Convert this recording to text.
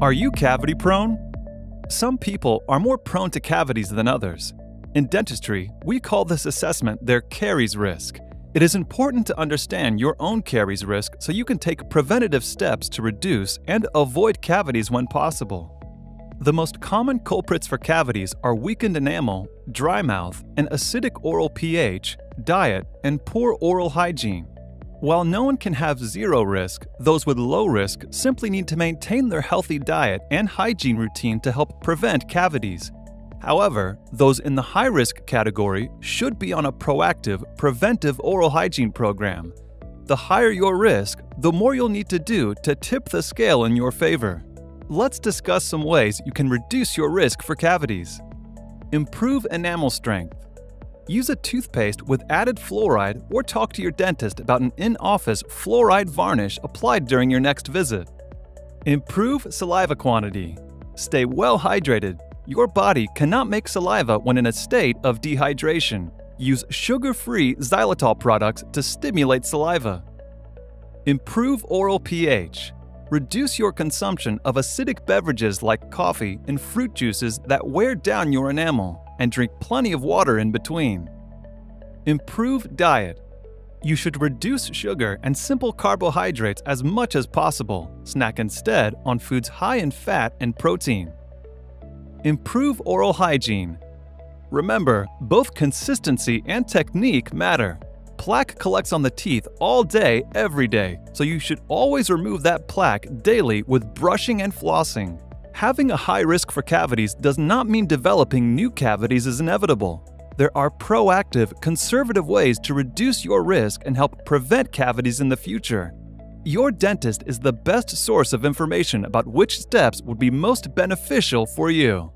Are you cavity prone? Some people are more prone to cavities than others. In dentistry, we call this assessment their caries risk. It is important to understand your own caries risk so you can take preventative steps to reduce and avoid cavities when possible. The most common culprits for cavities are weakened enamel, dry mouth, an acidic oral pH, diet, and poor oral hygiene. While no one can have zero risk, those with low risk simply need to maintain their healthy diet and hygiene routine to help prevent cavities. However, those in the high-risk category should be on a proactive, preventive oral hygiene program. The higher your risk, the more you'll need to do to tip the scale in your favor. Let's discuss some ways you can reduce your risk for cavities. Improve enamel strength. Use a toothpaste with added fluoride or talk to your dentist about an in-office fluoride varnish applied during your next visit. Improve saliva quantity. Stay well hydrated. Your body cannot make saliva when in a state of dehydration. Use sugar-free xylitol products to stimulate saliva. Improve oral pH. Reduce your consumption of acidic beverages like coffee and fruit juices that wear down your enamel, and drink plenty of water in between. Improve diet. You should reduce sugar and simple carbohydrates as much as possible. Snack instead on foods high in fat and protein. Improve oral hygiene. Remember, both consistency and technique matter. Plaque collects on the teeth all day, every day, so you should always remove that plaque daily with brushing and flossing. Having a high risk for cavities does not mean developing new cavities is inevitable. There are proactive, conservative ways to reduce your risk and help prevent cavities in the future. Your dentist is the best source of information about which steps would be most beneficial for you.